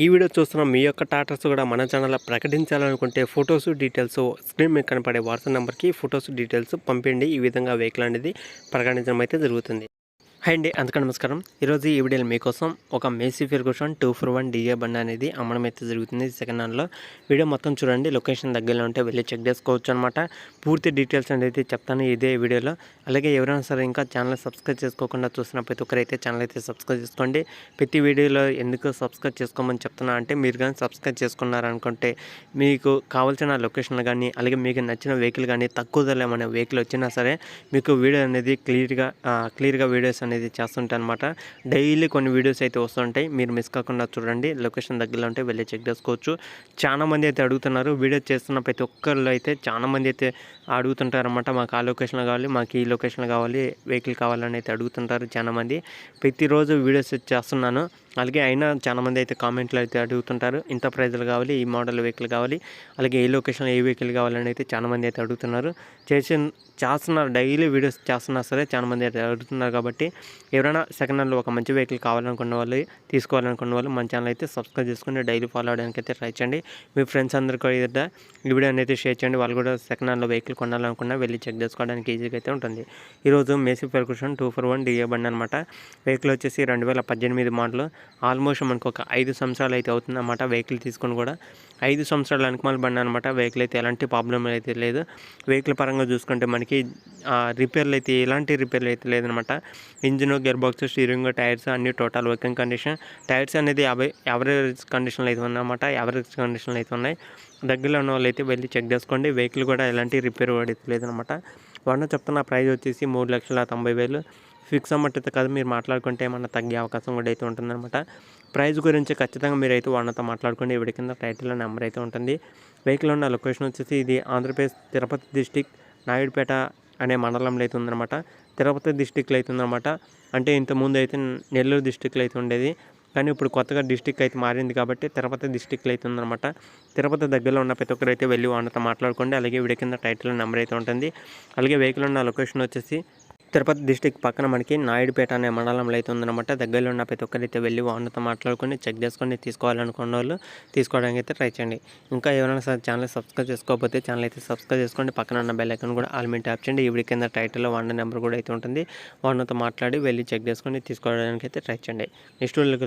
ఈ వీడియో చూస్తున్న మీ యొక్క టాటర్స్ కూడా మన ఛానల్లో ప్రకటించాలనుకుంటే ఫొటోస్ డీటెయిల్స్ స్క్రీన్ మీద కనపడే వాట్సాప్ నెంబర్కి ఫొటోస్ డీటెయిల్స్ పంపిండి. ఈ విధంగా వెహికల్ అనేది ప్రకటించడం అయితే జరుగుతుంది. హాయ్ అండి, అందుకు నమస్కారం. ఈరోజు ఈ వీడియోలో మీకోసం ఒక మేసీ ఫెర్గూసన్ 241 డీజే బండి అనేది అమ్మడం అయితే జరుగుతుంది సెకండ్ హ్యాండ్లో. వీడియో మొత్తం చూడండి, లొకేషన్ దగ్గరలో ఉంటే వెళ్ళి చెక్ చేసుకోవచ్చు అనమాట. పూర్తి డీటెయిల్స్ అనేది చెప్తాను ఇదే వీడియోలో. అలాగే ఎవరైనా సరే ఇంకా ఛానల్ సబ్స్క్రైబ్ చేసుకోకుండా చూసిన ప్రతి ఒక్కరైతే ఛానల్ అయితే సబ్స్క్రైబ్ చేసుకోండి. ప్రతి వీడియోలో ఎందుకు సబ్స్క్రైబ్ చేసుకోమని చెప్తున్నా అంటే, మీరు కానీ సబ్స్క్రైబ్ చేసుకున్నారనుకుంటే మీకు కావాల్సిన లొకేషన్ కానీ అలాగే మీకు నచ్చిన వెహికల్ కానీ తక్కువ ధరలో ఏమైనా వెహికల్ వచ్చినా సరే మీకు వీడియో అనేది క్లియర్గా వీడియోస్ అనేది చేస్తుంటాయి అనమాట. డైలీ కొన్ని వీడియోస్ అయితే వస్తుంటాయి, మీరు మిస్ కాకుండా చూడండి. లొకేషన్ దగ్గరలో ఉంటే వెళ్ళి చెక్ చేసుకోవచ్చు. చాలామంది అయితే అడుగుతున్నారు, వీడియో చేస్తున్న ప్రతి ఒక్కళ్ళు అయితే చాలామంది అయితే అడుగుతుంటారు అనమాట. మాకు ఆ లొకేషన్లో కావాలి, మాకు ఈ లొకేషన్లో కావాలి, వెహికల్ కావాలని అయితే అడుగుతుంటారు చాలామంది. ప్రతిరోజు వీడియోస్ చేస్తున్నాను. అలాగే అయినా చాలామంది అయితే కామెంట్లు అయితే అడుగుతుంటారు, ఇంత ప్రైజ్లు కావాలి, ఈ మోడల్ వెహికల్ కావాలి, అలాగే ఏ లొకేషన్లో ఏ వెహికల్ కావాలని అయితే చాలామంది అయితే అడుగుతున్నారు. చేస్తున్నారు, డైలీ వీడియోస్ చేస్తున్నా సరే చాలామంది అయితే అడుగుతున్నారు. కాబట్టి ఎవరైనా సెకండ్ హ్యాండ్లో ఒక మంచి వెహికల్ కావాలనుకున్న వాళ్ళు, తీసుకోవాలనుకున్న వాళ్ళు మన ఛానల్ అయితే సబ్స్క్రైబ్ చేసుకుని డైలీ ఫాలో అవడానికి అయితే ట్రై చేయండి. మీ ఫ్రెండ్స్ అందరికీ కూడా ఈ వీడియో అనేది షేర్ చేయండి. వాళ్ళు కూడా సెకండ్ హ్యాండ్లో వెహికల్ కొనాలనుకున్నా వెళ్ళి చెక్ చేసుకోవడానికి ఈజీగా అయితే ఉంటుంది. ఈరోజు మేసీ ఫెర్గూసన్ 241 డీఏ బండి అనమాట. వెహికల్ వచ్చేసి 2018 మోడల్. ఆల్మోస్ట్ మనకు ఒక 5 సంవత్సరాలు అయితే అవుతుందన్నమాట. వెహికల్ తీసుకుని కూడా 5 సంవత్సరాల వెనకమాల బండి అనమాట. వెహికల్ అయితే ఎలాంటి ప్రాబ్లం అయితే లేదు. వెహికల్ పరంగా చూసుకుంటే మనకి రిపేర్లు అయితే ఎలాంటి రిపేర్లు అయితే లేదనమాట. Engine, gear box, steering, tyres అన్ని టోటల్ వర్కింగ్ కండిషన్. టైర్స్ అనేది యావరేజ్ కండిషన్లో అయితే ఉన్నాయన్నమాట. యావరేజ్ కండిషన్లో అయితే ఉన్నాయి. దగ్గరలో ఉన్న వాళ్ళు అయితే వెళ్ళి చెక్ చేసుకోండి. వెహికల్ కూడా ఎలాంటి రిపేర్ అయితే లేదనమాట. వాడిన చెప్తున్న ప్రైస్ వచ్చేసి 3,90,000 ఫిక్స్ అమౌంట్ అయితే కాదు, మీరు మాట్లాడుకుంటే ఏమన్నా తగ్గే అవకాశం కూడా అయితే ఉంటుందన్నమాట. ప్రైస్ గురించి ఖచ్చితంగా మీరు అయితే వాళ్ళతో మాట్లాడుకోండి. ఇవి కింద టైటిల్లో నెంబర్ అయితే ఉంటుంది. వెహికల్ ఉన్న లొకేషన్ వచ్చేసి ఇది ఆంధ్రప్రదేశ్ తిరుపతి డిస్టిక్ నాయుడుపేట అనే మండలంలో అయితే ఉందన్నమాట. తిరుపతి డిస్టిక్లో అయితే ఉందన్నమాట. అంటే ఇంతకుముందు అయితే నెల్లూరు డిస్టిక్లో అయితే ఉండేది, కానీ ఇప్పుడు కొత్తగా డిస్టిక్ అయితే మారింది కాబట్టి తిరుపతి డిస్టిక్లో అయితే ఉందన్నమాట. తిరుపతి దగ్గరలో ఉన్న ప్రతి ఒక్కరైతే వెళ్ళి వాళ్ళతో మాట్లాడుకోండి. అలాగే వీడి కింద టైటిల్ నెంబర్ అయితే ఉంటుంది. అలాగే వెహికల్ ఉన్న లొకేషన్ వచ్చేసి తిరుపతి డిస్టిక్ పక్కన మనకి నాయుడుపేట అనే మండలంలో అయితే ఉందన్నమాట. దగ్గరలో ఉన్న ప్రతి ఒక్కరైతే వెళ్ళి వాళ్ళతో మాట్లాడుకొని చెక్ చేసుకొని తీసుకోవాలనుకున్న వాళ్ళు తీసుకోవడానికి అయితే ట్రై చేయండి. ఇంకా ఎవరైనా సరే ఛానల్ సబ్స్క్రైబ్ చేసుకోకపోతే ఛానల్ అయితే సబ్స్క్రైబ్ చేసుకోండి. పక్కన ఉన్న బెల్ ఐకాన్ కూడా ఆల్ మీద ట్యాప్ చేయండి. ఇవి కింద టైటిల్లో వాళ్ళ నెంబర్ కూడా అయితే ఉంటుంది. వాళ్ళతో మాట్లాడి వెళ్ళి చెక్ చేసుకొని తీసుకోవడానికి అయితే ట్రై చేయండి. నెక్స్ట్